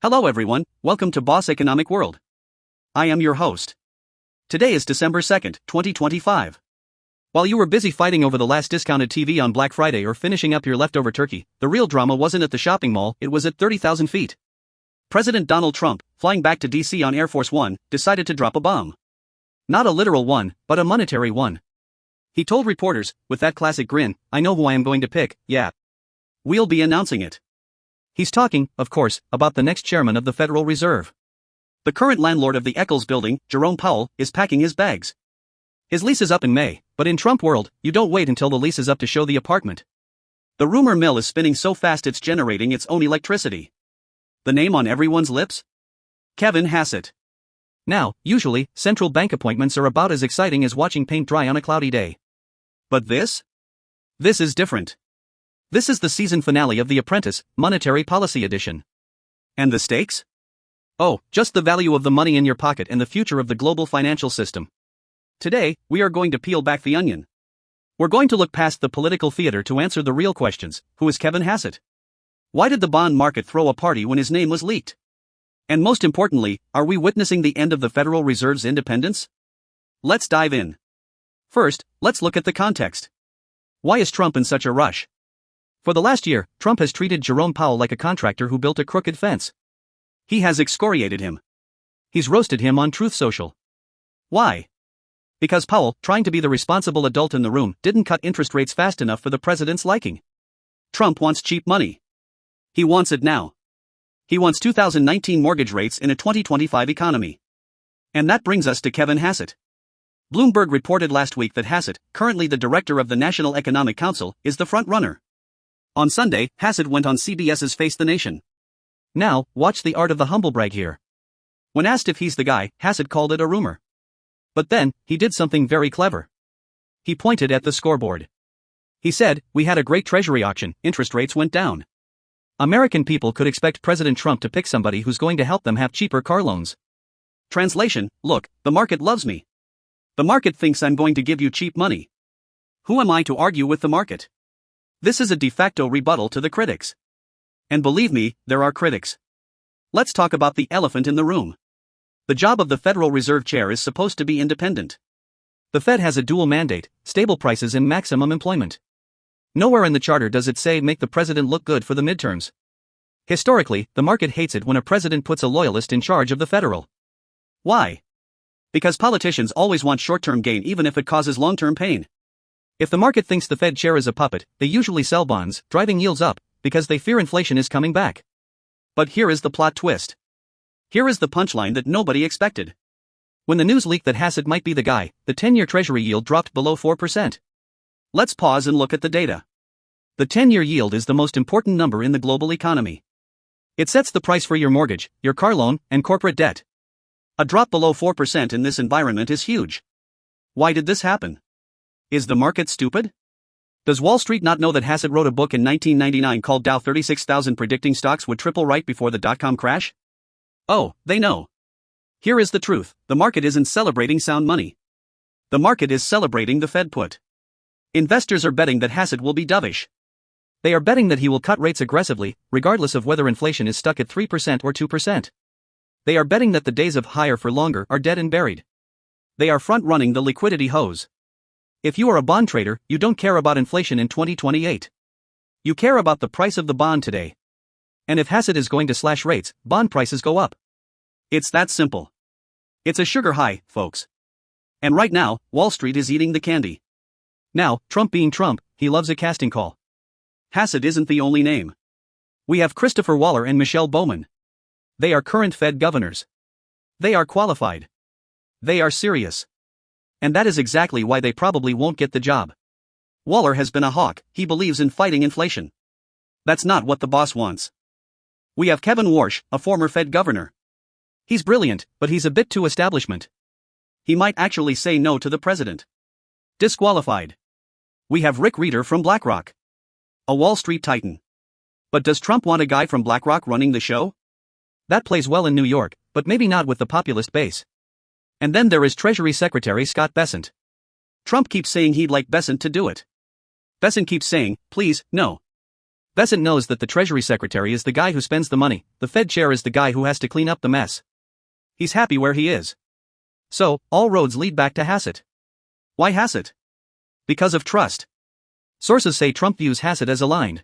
Hello everyone, welcome to Boss Economic World. I am your host. Today is December 2nd, 2025. While you were busy fighting over the last discounted TV on Black Friday or finishing up your leftover turkey, the real drama wasn't at the shopping mall, it was at 30,000 feet. President Donald Trump, flying back to DC on Air Force One, decided to drop a bomb. Not a literal one, but a monetary one. He told reporters, with that classic grin, "I know who I am going to pick, yeah. We'll be announcing it." He's talking, of course, about the next chairman of the Federal Reserve. The current landlord of the Eccles building, Jerome Powell, is packing his bags. His lease is up in May, but in Trump world, you don't wait until the lease is up to show the apartment. The rumor mill is spinning so fast it's generating its own electricity. The name on everyone's lips? Kevin Hassett. Now, usually, central bank appointments are about as exciting as watching paint dry on a cloudy day. But this? This is different. This is the season finale of The Apprentice, Monetary Policy Edition. And the stakes? Oh, just the value of the money in your pocket and the future of the global financial system. Today, we are going to peel back the onion. We're going to look past the political theater to answer the real questions. Who is Kevin Hassett? Why did the bond market throw a party when his name was leaked? And most importantly, are we witnessing the end of the Federal Reserve's independence? Let's dive in. First, let's look at the context. Why is Trump in such a rush? For the last year, Trump has treated Jerome Powell like a contractor who built a crooked fence. He has excoriated him. He's roasted him on Truth Social. Why? Because Powell, trying to be the responsible adult in the room, didn't cut interest rates fast enough for the president's liking. Trump wants cheap money. He wants it now. He wants 2019 mortgage rates in a 2025 economy. And that brings us to Kevin Hassett. Bloomberg reported last week that Hassett, currently the director of the National Economic Council, is the frontrunner. On Sunday, Hassett went on CBS's Face the Nation. Now, watch the art of the humblebrag here. When asked if he's the guy, Hassett called it a rumor. But then, he did something very clever. He pointed at the scoreboard. He said, "We had a great Treasury auction, interest rates went down. American people could expect President Trump to pick somebody who's going to help them have cheaper car loans." Translation: look, the market loves me. The market thinks I'm going to give you cheap money. Who am I to argue with the market? This is a de facto rebuttal to the critics. And believe me, there are critics. Let's talk about the elephant in the room. The job of the Federal Reserve Chair is supposed to be independent. The Fed has a dual mandate: stable prices and maximum employment. Nowhere in the charter does it say make the president look good for the midterms. Historically, the market hates it when a president puts a loyalist in charge of the federal. Why? Because politicians always want short-term gain even if it causes long-term pain. If the market thinks the Fed chair is a puppet, they usually sell bonds, driving yields up, because they fear inflation is coming back. But here is the plot twist. Here is the punchline that nobody expected. When the news leaked that Hassett might be the guy, the 10-year Treasury yield dropped below 4%. Let's pause and look at the data. The 10-year yield is the most important number in the global economy. It sets the price for your mortgage, your car loan, and corporate debt. A drop below 4% in this environment is huge. Why did this happen? Is the market stupid? Does Wall Street not know that Hassett wrote a book in 1999 called Dow 36,000 predicting stocks would triple right before the dot-com crash? Oh, they know. Here is the truth: the market isn't celebrating sound money. The market is celebrating the Fed put. Investors are betting that Hassett will be dovish. They are betting that he will cut rates aggressively, regardless of whether inflation is stuck at 3% or 2%. They are betting that the days of higher for longer are dead and buried. They are front-running the liquidity hose. If you are a bond trader, you don't care about inflation in 2028. You care about the price of the bond today. And if Hassett is going to slash rates, bond prices go up. It's that simple. It's a sugar high, folks. And right now, Wall Street is eating the candy. Now, Trump being Trump, he loves a casting call. Hassett isn't the only name. We have Christopher Waller and Michelle Bowman. They are current Fed governors. They are qualified. They are serious. And that is exactly why they probably won't get the job. Waller has been a hawk, he believes in fighting inflation. That's not what the boss wants. We have Kevin Warsh, a former Fed governor. He's brilliant, but he's a bit too establishment. He might actually say no to the president. Disqualified. We have Rick Reeder from BlackRock. A Wall Street titan. But does Trump want a guy from BlackRock running the show? That plays well in New York, but maybe not with the populist base. And then there is Treasury Secretary Scott Bessent. Trump keeps saying he'd like Bessent to do it. Bessent keeps saying, please, no. Besant knows that the Treasury Secretary is the guy who spends the money, the Fed chair is the guy who has to clean up the mess. He's happy where he is. So, all roads lead back to Hassett. Why Hassett? Because of trust. Sources say Trump views Hassett as aligned.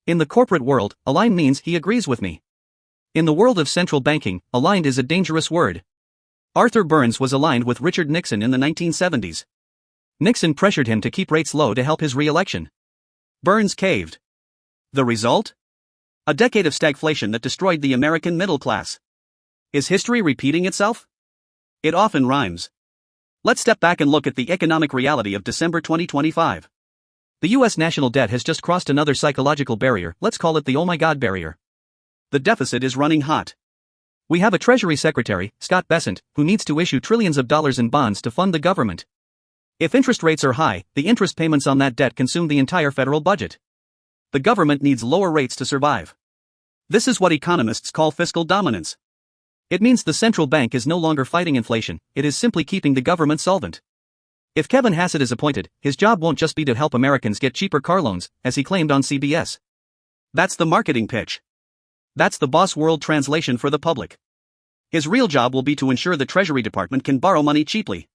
In the corporate world, aligned means he agrees with me. In the world of central banking, aligned is a dangerous word. Arthur Burns was aligned with Richard Nixon in the 1970s. Nixon pressured him to keep rates low to help his re-election. Burns caved. The result? A decade of stagflation that destroyed the American middle class. Is history repeating itself? It often rhymes. Let's step back and look at the economic reality of December 2025. The U.S. national debt has just crossed another psychological barrier, let's call it the oh my god barrier. The deficit is running hot. We have a Treasury Secretary, Scott Bessent, who needs to issue trillions of dollars in bonds to fund the government. If interest rates are high, the interest payments on that debt consume the entire federal budget. The government needs lower rates to survive. This is what economists call fiscal dominance. It means the central bank is no longer fighting inflation, it is simply keeping the government solvent. If Kevin Hassett is appointed, his job won't just be to help Americans get cheaper car loans, as he claimed on CBS. That's the marketing pitch. That's the boss world translation for the public. His real job will be to ensure the Treasury Department can borrow money cheaply.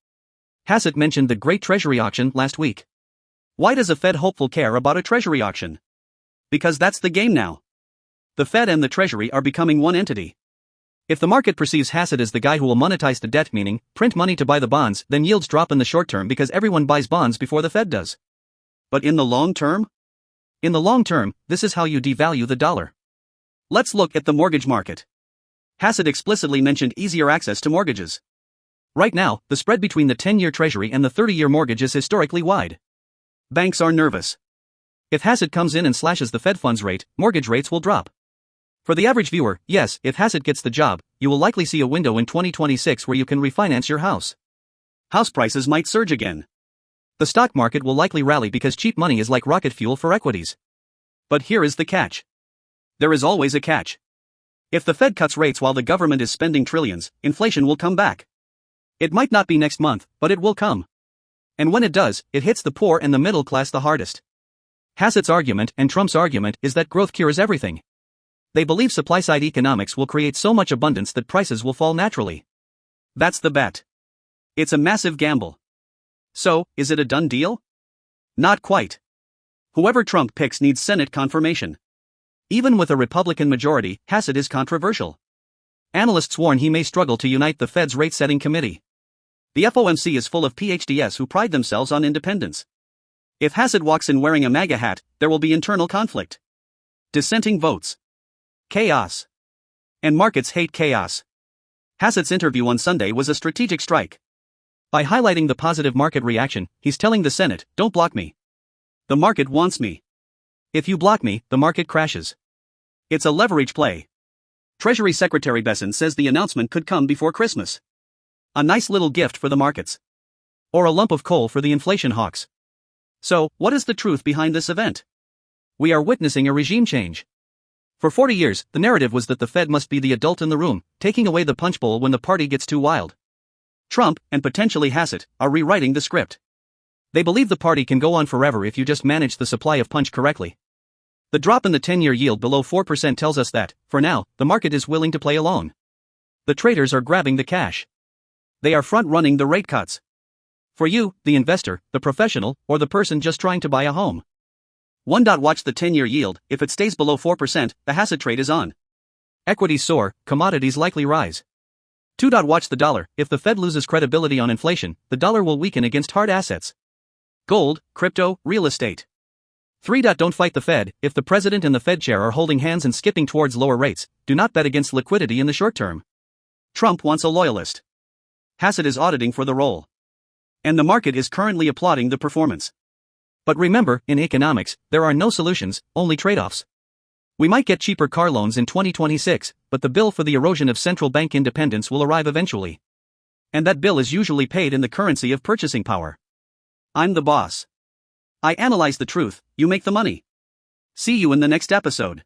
Hassett mentioned the Great Treasury Auction last week. Why does a Fed hopeful care about a Treasury auction? Because that's the game now. The Fed and the Treasury are becoming one entity. If the market perceives Hassett as the guy who will monetize the debt, meaning print money to buy the bonds, then yields drop in the short term because everyone buys bonds before the Fed does. But in the long term? In the long term, this is how you devalue the dollar. Let's look at the mortgage market. Hassett explicitly mentioned easier access to mortgages. Right now, the spread between the 10-year Treasury and the 30-year mortgage is historically wide. Banks are nervous. If Hassett comes in and slashes the Fed funds rate, mortgage rates will drop. For the average viewer, yes, if Hassett gets the job, you will likely see a window in 2026 where you can refinance your house. House prices might surge again. The stock market will likely rally because cheap money is like rocket fuel for equities. But here is the catch. There is always a catch. If the Fed cuts rates while the government is spending trillions, inflation will come back. It might not be next month, but it will come. And when it does, it hits the poor and the middle class the hardest. Hassett's argument and Trump's argument is that growth cures everything. They believe supply-side economics will create so much abundance that prices will fall naturally. That's the bet. It's a massive gamble. So, is it a done deal? Not quite. Whoever Trump picks needs Senate confirmation. Even with a Republican majority, Hassett is controversial. Analysts warn he may struggle to unite the Fed's rate-setting committee. The FOMC is full of PhDs who pride themselves on independence. If Hassett walks in wearing a MAGA hat, there will be internal conflict. Dissenting votes. Chaos. And markets hate chaos. Hassett's interview on Sunday was a strategic strike. By highlighting the positive market reaction, he's telling the Senate, don't block me. The market wants me. If you block me, the market crashes. It's a leverage play. Treasury Secretary Bessent says the announcement could come before Christmas. A nice little gift for the markets. Or a lump of coal for the inflation hawks. So, what is the truth behind this event? We are witnessing a regime change. For 40 years, the narrative was that the Fed must be the adult in the room, taking away the punch bowl when the party gets too wild. Trump, and potentially Hassett, are rewriting the script. They believe the party can go on forever if you just manage the supply of punch correctly. The drop in the 10-year yield below 4% tells us that, for now, the market is willing to play along. The traders are grabbing the cash. They are front-running the rate cuts. For you, the investor, the professional, or the person just trying to buy a home. 1. Watch the 10-year yield. If it stays below 4%, the Hassett trade is on. Equities soar, commodities likely rise. 2. Watch the dollar. If the Fed loses credibility on inflation, the dollar will weaken against hard assets. Gold, crypto, real estate. 3. Don't fight the Fed. If the president and the Fed chair are holding hands and skipping towards lower rates, do not bet against liquidity in the short term. Trump wants a loyalist. Hassett is auditing for the role. And the market is currently applauding the performance. But remember, in economics, there are no solutions, only trade-offs. We might get cheaper car loans in 2026, but the bill for the erosion of central bank independence will arrive eventually. And that bill is usually paid in the currency of purchasing power. I'm the boss. I analyze the truth, you make the money. See you in the next episode.